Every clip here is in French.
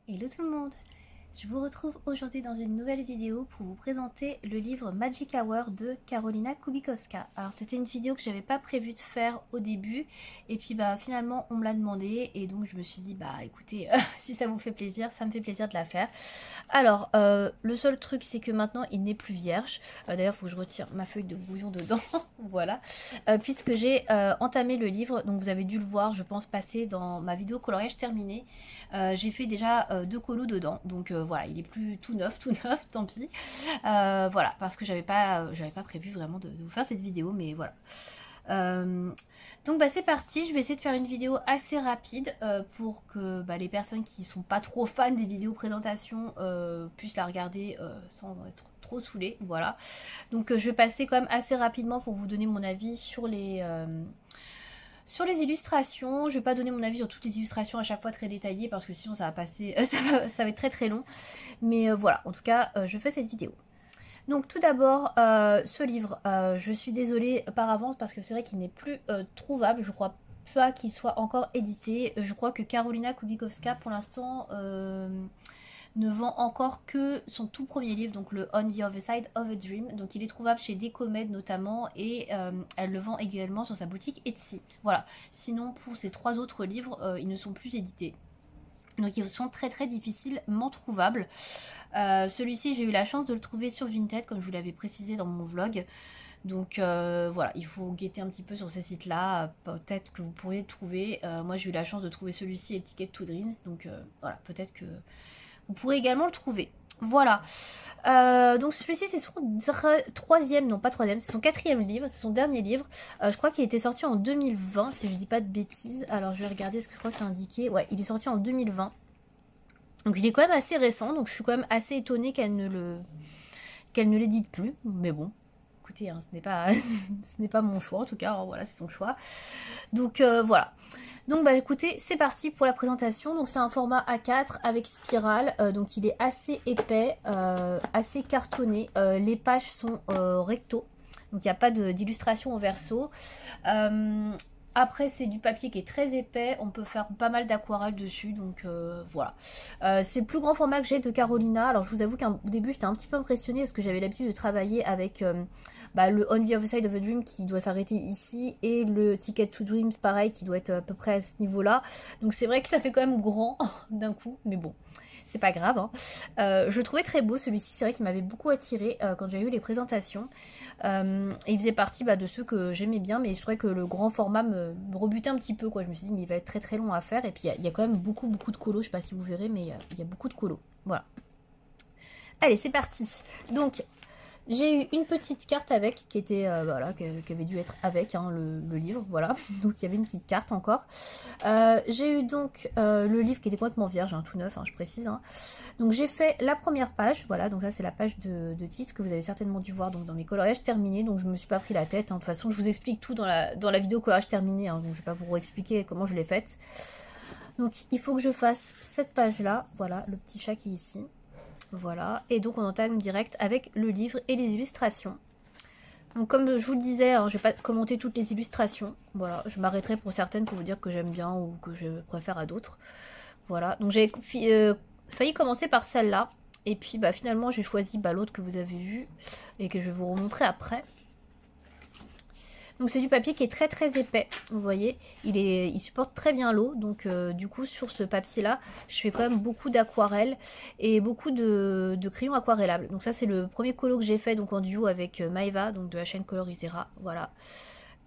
Hello tout le monde! Je vous retrouve aujourd'hui dans une nouvelle vidéo pour vous présenter le livre Magic Hour de Karolina Kubikowska. Alors c'était une vidéo que j'avais pas prévu de faire au début et puis finalement on me l'a demandé et donc je me suis dit écoutez si ça vous fait plaisir, ça me fait plaisir de la faire. Alors le seul truc c'est que maintenant il n'est plus vierge. D'ailleurs il faut que je retire ma feuille de bouillon dedans. Voilà. Puisque j'ai entamé le livre, donc vous avez dû le voir je pense passer dans ma vidéo coloriage terminé. J'ai fait déjà 2 colos dedans, donc voilà, il est plus tout neuf, tant pis. Voilà, parce que j'avais pas prévu vraiment de vous faire cette vidéo, mais voilà. Donc c'est parti, je vais essayer de faire une vidéo assez rapide pour que les personnes qui sont pas trop fans des vidéos présentation puissent la regarder sans être trop saoulées, voilà. Donc je vais passer quand même assez rapidement pour vous donner mon avis sur les illustrations. Je vais pas donner mon avis sur toutes les illustrations à chaque fois très détaillées parce que sinon ça va passer, ça va être très très long. Mais voilà, en tout cas, je fais cette vidéo. Donc tout d'abord, ce livre, je suis désolée par avance parce que c'est vrai qu'il n'est plus trouvable. Je crois pas qu'il soit encore édité. Je crois que Karolina Kubikowska pour l'instant ne vend encore que son tout premier livre, donc le On the Other Side of a Dream. Donc il est trouvable chez Decomed notamment et elle le vend également sur sa boutique Etsy. Voilà. Sinon pour ces 3 autres livres, ils ne sont plus édités. Donc ils sont très très difficilement trouvables. Celui-ci j'ai eu la chance de le trouver sur Vinted comme je vous l'avais précisé dans mon vlog. Donc voilà, il faut guetter un petit peu sur ces sites-là. Peut-être que vous pourriez le trouver. Moi j'ai eu la chance de trouver celui-ci et Ticket to Dreams. Donc voilà, peut-être que vous pourrez également le trouver. Voilà. Donc celui-ci c'est son troisième, non pas troisième, c'est son 4e livre, c'est son dernier livre. Je crois qu'il était sorti en 2020, si je dis pas de bêtises. Alors je vais regarder ce que je crois que c'est indiqué. Ouais, il est sorti en 2020. Donc il est quand même assez récent, donc je suis quand même assez étonnée qu'elle ne l'édite plus. Mais bon, écoutez, hein, ce n'est pas mon choix en tout cas, hein, voilà, c'est son choix. Donc voilà. Donc écoutez, c'est parti pour la présentation. Donc c'est un format A4 avec spirale, donc il est assez épais, assez cartonné. Les pages sont recto, donc il n'y a pas d'illustration au verso. Après c'est du papier qui est très épais, on peut faire pas mal d'aquarelle dessus, donc voilà. C'est le plus grand format que j'ai de Karolina. Alors je vous avoue qu'au début j'étais un petit peu impressionnée parce que j'avais l'habitude de travailler avec le On the Other Side of a Dream qui doit s'arrêter ici et le Ticket to Dreams pareil qui doit être à peu près à ce niveau là. Donc c'est vrai que ça fait quand même grand d'un coup, mais bon. C'est pas grave. Hein. Je le trouvais très beau celui-ci, c'est vrai qu'il m'avait beaucoup attiré quand j'ai eu les présentations. Et il faisait partie de ceux que j'aimais bien, mais je trouvais que le grand format me rebutait un petit peu. Quoi. Je me suis dit, mais il va être très très long à faire. Et puis il y a quand même beaucoup de colos, je sais pas si vous verrez, mais il y a beaucoup de colos. Voilà. Allez, c'est parti. Donc, j'ai eu une petite carte avec, qui était, qui avait dû être avec hein, le livre, voilà. Donc il y avait une petite carte encore. J'ai eu donc le livre qui était complètement vierge, hein, tout neuf, hein, je précise. Hein. Donc j'ai fait la première page, voilà, donc ça c'est la page de titre que vous avez certainement dû voir donc, dans mes coloriages terminés. Donc je me suis pas pris la tête, hein. De toute façon je vous explique tout dans la vidéo coloriage terminé, hein, donc je vais pas vous expliquer comment je l'ai faite. Donc il faut que je fasse cette page là, voilà, le petit chat qui est ici. Voilà, et donc on entame direct avec le livre et les illustrations. Donc comme je vous le disais, hein, je vais pas commenter toutes les illustrations. Voilà, je m'arrêterai pour certaines pour vous dire que j'aime bien ou que je préfère à d'autres. Voilà, donc j'ai failli commencer par celle-là. Et puis finalement j'ai choisi l'autre que vous avez vu et que je vais vous remontrer après. Donc c'est du papier qui est très très épais, vous voyez, il supporte très bien l'eau, donc du coup sur ce papier là, je fais quand même beaucoup d'aquarelle et beaucoup de crayons aquarellables. Donc ça c'est le premier colo que j'ai fait donc en duo avec Maeva, donc de la chaîne Colorisera, voilà.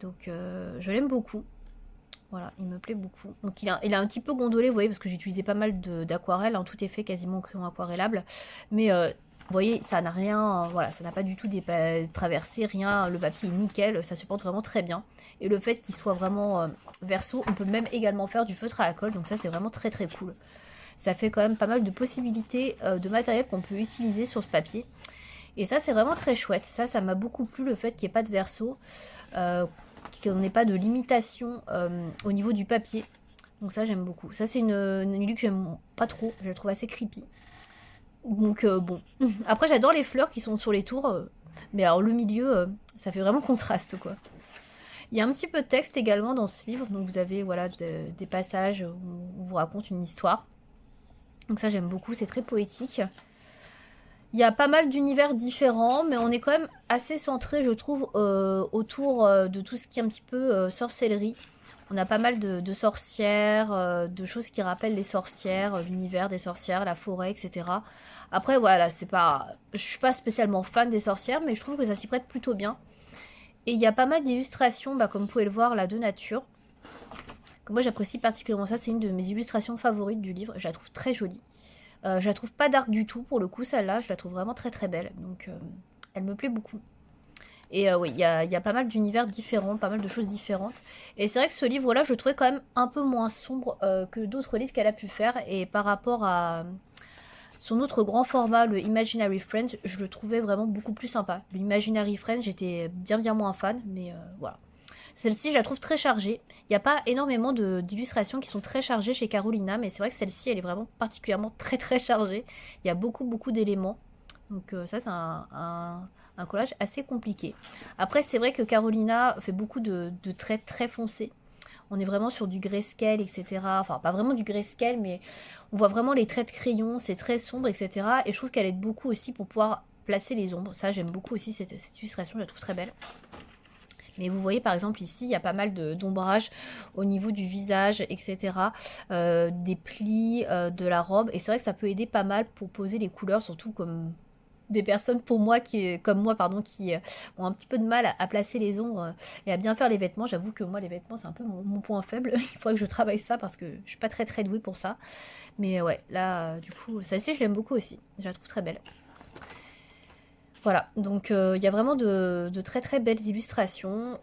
Donc je l'aime beaucoup, voilà, il me plaît beaucoup. Donc il a un petit peu gondolé, vous voyez, parce que j'ai utilisé pas mal d'aquarelle, hein, tout est fait quasiment au crayon aquarellable, mais vous voyez, ça n'a rien, voilà, ça n'a pas du tout traversé, rien, le papier est nickel, ça supporte vraiment très bien. Et le fait qu'il soit vraiment verso, on peut même également faire du feutre à la colle, donc ça c'est vraiment très très cool. Ça fait quand même pas mal de possibilités de matériel qu'on peut utiliser sur ce papier. Et ça c'est vraiment très chouette, ça m'a beaucoup plu le fait qu'il n'y ait pas de verso, qu'on n'ait pas de limitation au niveau du papier. Donc ça j'aime beaucoup. Ça c'est une huile que j'aime pas trop, je la trouve assez creepy. Donc bon. Après j'adore les fleurs qui sont sur les tours. Mais alors le milieu, ça fait vraiment contraste quoi. Il y a un petit peu de texte également dans ce livre. Donc vous avez voilà des passages où on vous raconte une histoire. Donc ça j'aime beaucoup, c'est très poétique. Il y a pas mal d'univers différents, mais on est quand même assez centré, je trouve, autour de tout ce qui est un petit peu sorcellerie. On a pas mal de sorcières, de choses qui rappellent les sorcières, l'univers des sorcières, la forêt, etc. Après, voilà, c'est pas, je suis pas spécialement fan des sorcières, mais je trouve que ça s'y prête plutôt bien. Et il y a pas mal d'illustrations, bah, comme vous pouvez le voir là, de nature. Que moi j'apprécie particulièrement ça, c'est une de mes illustrations favorites du livre. Je la trouve très jolie. Je la trouve pas dark du tout pour le coup, celle-là, je la trouve vraiment très très belle. Donc elle me plaît beaucoup. Et oui, il y a pas mal d'univers différents, pas mal de choses différentes. Et c'est vrai que ce livre-là, je le trouvais quand même un peu moins sombre que d'autres livres qu'elle a pu faire. Et par rapport à son autre grand format, le Imaginary Friends, je le trouvais vraiment beaucoup plus sympa. Le Imaginary Friends, j'étais bien moins fan, mais voilà. Celle-ci, je la trouve très chargée. Il n'y a pas énormément d'illustrations qui sont très chargées chez Carolina, mais c'est vrai que celle-ci, elle est vraiment particulièrement très chargée. Il y a beaucoup d'éléments. Donc ça, c'est un collage assez compliqué. Après, c'est vrai que Carolina fait beaucoup de traits très foncés. On est vraiment sur du grayscale, etc. Enfin, pas vraiment du grayscale, mais on voit vraiment les traits de crayon, c'est très sombre, etc. Et je trouve qu'elle aide beaucoup aussi pour pouvoir placer les ombres. Ça, j'aime beaucoup aussi cette illustration, je la trouve très belle. Mais vous voyez par exemple ici, il y a pas mal d'ombrage au niveau du visage, etc. Des plis de la robe. Et c'est vrai que ça peut aider pas mal pour poser les couleurs, surtout comme des personnes comme moi pardon, qui ont un petit peu de mal à placer les ombres et à bien faire les vêtements. J'avoue que moi les vêtements c'est un peu mon point faible. Il faudrait que je travaille ça parce que je suis pas très douée pour ça. Mais ouais, là du coup, celle-ci je l'aime beaucoup aussi. Je la trouve très belle. Voilà, donc il y a vraiment de très belles illustrations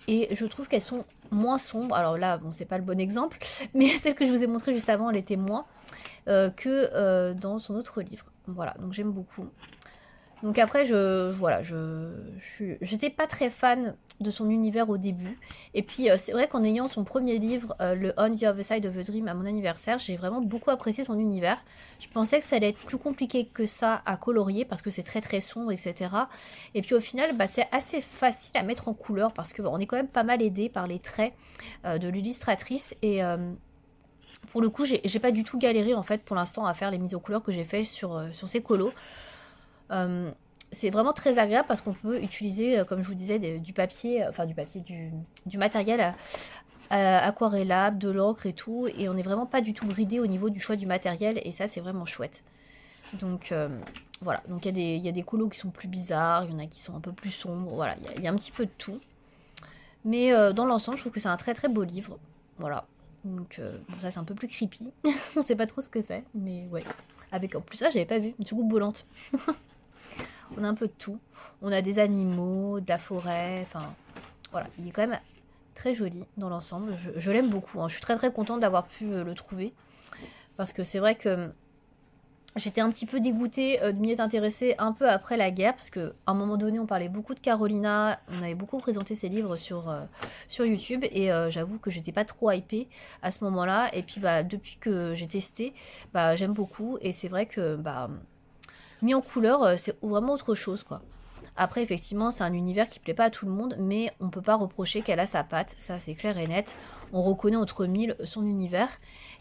et je trouve qu'elles sont moins sombres. Alors là, bon, c'est pas le bon exemple, mais celle que je vous ai montrée juste avant, elle était moins que dans son autre livre. Voilà, donc j'aime beaucoup. Donc après, j'étais pas très fan de son univers au début. Et puis c'est vrai qu'en ayant son premier livre, le On the Other Side of the Dream, à mon anniversaire, j'ai vraiment beaucoup apprécié son univers. Je pensais que ça allait être plus compliqué que ça à colorier parce que c'est très sombre, etc. Et puis au final, bah, c'est assez facile à mettre en couleur parce que on est quand même pas mal aidé par les traits de l'illustratrice et pour le coup, j'ai pas du tout galéré en fait pour l'instant à faire les mises en couleur que j'ai fait sur ces colos. C'est vraiment très agréable parce qu'on peut utiliser, comme je vous disais, du papier, du matériel aquarellable, de l'encre et tout, et on n'est vraiment pas du tout bridé au niveau du choix du matériel, et ça c'est vraiment chouette. Donc voilà, donc il y a des colos qui sont plus bizarres, il y en a qui sont un peu plus sombres, voilà, il y a un petit peu de tout. Mais dans l'ensemble, je trouve que c'est un très beau livre, voilà. Donc bon, ça c'est un peu plus creepy, on sait pas trop ce que c'est, mais ouais. Avec en plus ça j'avais pas vu, une soucoupe volante. On a un peu de tout. On a des animaux, de la forêt, enfin voilà, il est quand même très joli dans l'ensemble. Je l'aime beaucoup, hein. Je suis très contente d'avoir pu le trouver. Parce que c'est vrai que j'étais un petit peu dégoûtée de m'y être intéressée un peu après la guerre. Parce qu'à un moment donné, on parlait beaucoup de Carolina. On avait beaucoup présenté ses livres sur YouTube. Et j'avoue que j'étais pas trop hypée à ce moment-là. Et puis bah, depuis que j'ai testé, bah, j'aime beaucoup. Et c'est vrai que bah, mis en couleur, c'est vraiment autre chose, quoi. Après, effectivement, c'est un univers qui plaît pas à tout le monde, mais on peut pas reprocher qu'elle a sa patte, ça c'est clair et net. On reconnaît entre mille son univers.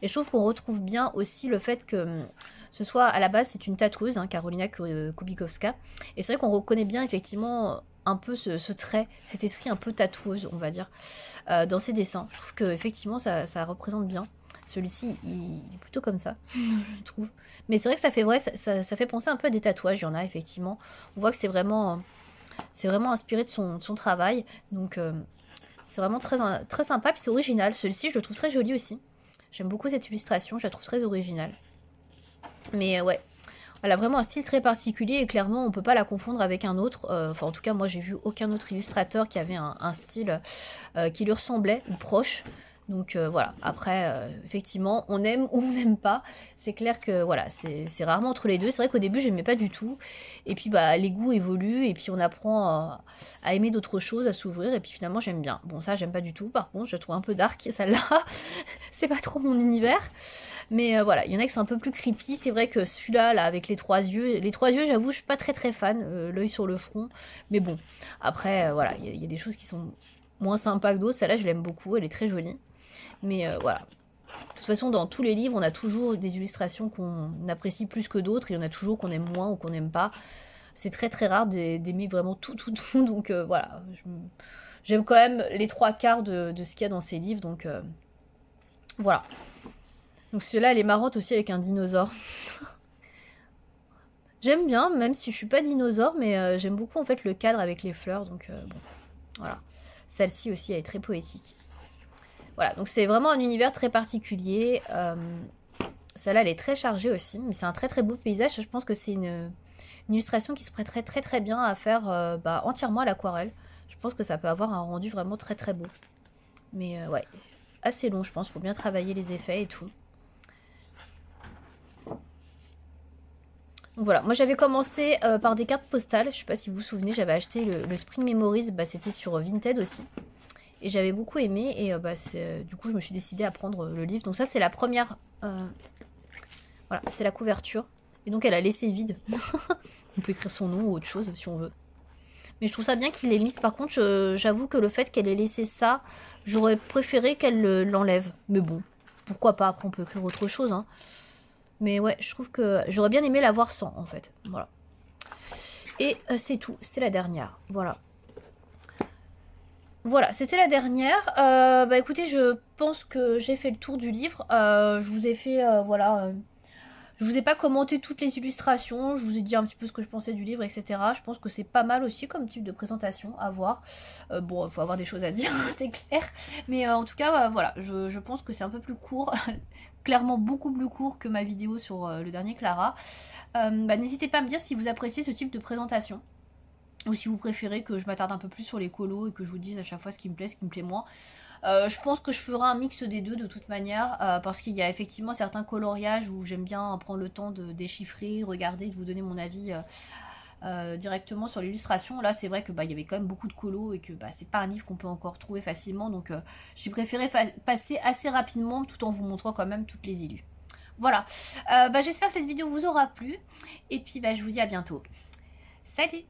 Et je trouve qu'on retrouve bien aussi le fait que ce soit, à la base, c'est une tatoueuse, hein, Karolina Kubikowska. Et c'est vrai qu'on reconnaît bien, effectivement, un peu ce trait, cet esprit un peu tatoueuse, on va dire, dans ses dessins. Je trouve que effectivement ça représente bien. Celui-ci, il est plutôt comme ça, je trouve. Mais c'est vrai que ça fait ça fait penser un peu à des tatouages, il y en a effectivement. On voit que c'est vraiment inspiré de son travail. Donc c'est vraiment très sympa, puis c'est original. Celui-ci, je le trouve très joli aussi. J'aime beaucoup cette illustration, je la trouve très originale. Mais ouais, elle a vraiment un style très particulier et clairement on peut pas la confondre avec un autre. Enfin en tout cas moi j'ai vu aucun autre illustrateur qui avait un style qui lui ressemblait ou proche. Donc voilà, après effectivement on aime ou on n'aime pas. C'est clair que voilà, c'est rarement entre les deux. C'est vrai qu'au début j'aimais pas du tout. Et puis bah les goûts évoluent et puis on apprend à aimer d'autres choses, à s'ouvrir. Et puis finalement j'aime bien. Bon ça j'aime pas du tout par contre, je trouve un peu dark celle-là. C'est pas trop mon univers. Mais voilà, il y en a qui sont un peu plus creepy. C'est vrai que celui-là, là, avec les trois yeux, j'avoue, je suis pas très fan. L'œil sur le front. Mais bon, après, voilà, il y a des choses qui sont moins sympas que d'autres. Celle-là, je l'aime beaucoup, elle est très jolie. Mais voilà. De toute façon, dans tous les livres, on a toujours des illustrations qu'on apprécie plus que d'autres, et il y en a toujours qu'on aime moins ou qu'on n'aime pas. C'est très très rare d'aimer vraiment tout, donc voilà. J'aime quand même les 3/4 de ce qu'il y a dans ces livres, donc voilà. Donc celui-là, elle est marrante aussi avec un dinosaure. J'aime bien, même si je suis pas dinosaure, mais j'aime beaucoup en fait le cadre avec les fleurs, donc bon, voilà. Celle-ci aussi, elle est très poétique. Voilà, donc c'est vraiment un univers très particulier. Celle-là, elle est très chargée aussi, mais c'est un très très beau paysage. Je pense que c'est une illustration qui se prêterait très très bien à faire entièrement à l'aquarelle. Je pense que ça peut avoir un rendu vraiment très très beau. Mais ouais, assez long je pense, faut bien travailler les effets et tout. Donc voilà, moi j'avais commencé par des cartes postales, je sais pas si vous vous souvenez, j'avais acheté le Spring Memories, c'était sur Vinted aussi. Et j'avais beaucoup aimé, et du coup je me suis décidée à prendre le livre. Donc ça c'est la première, voilà, c'est la couverture. Et donc elle a laissé vide. On peut écrire son nom ou autre chose si on veut. Mais je trouve ça bien qu'il l'ait mise. Par contre, j'avoue que le fait qu'elle ait laissé ça, j'aurais préféré qu'elle l'enlève. Mais bon, pourquoi pas, après on peut écrire autre chose, hein. Mais ouais, je trouve que j'aurais bien aimé la voir sans, en fait. Voilà. Et c'est tout, c'est la dernière. Voilà. Voilà, c'était la dernière. Écoutez, je pense que j'ai fait le tour du livre. Je vous ai fait, voilà... je vous ai pas commenté toutes les illustrations, je vous ai dit un petit peu ce que je pensais du livre, etc. Je pense que c'est pas mal aussi comme type de présentation à voir. Bon, il faut avoir des choses à dire, c'est clair. Mais en tout cas, voilà, je pense que c'est un peu plus court, clairement beaucoup plus court que ma vidéo sur le dernier Clara. N'hésitez pas à me dire si vous appréciez ce type de présentation. Ou si vous préférez que je m'attarde un peu plus sur les colos et que je vous dise à chaque fois ce qui me plaît, ce qui me plaît moins. Je pense que je ferai un mix des deux de toute manière, parce qu'il y a effectivement certains coloriages où j'aime bien prendre le temps de déchiffrer, regarder, de vous donner mon avis directement sur l'illustration. Là c'est vrai que il y avait quand même beaucoup de colos et que c'est pas un livre qu'on peut encore trouver facilement, donc j'ai préféré passer assez rapidement tout en vous montrant quand même toutes les illus. Voilà, j'espère que cette vidéo vous aura plu, et puis je vous dis à bientôt. Salut!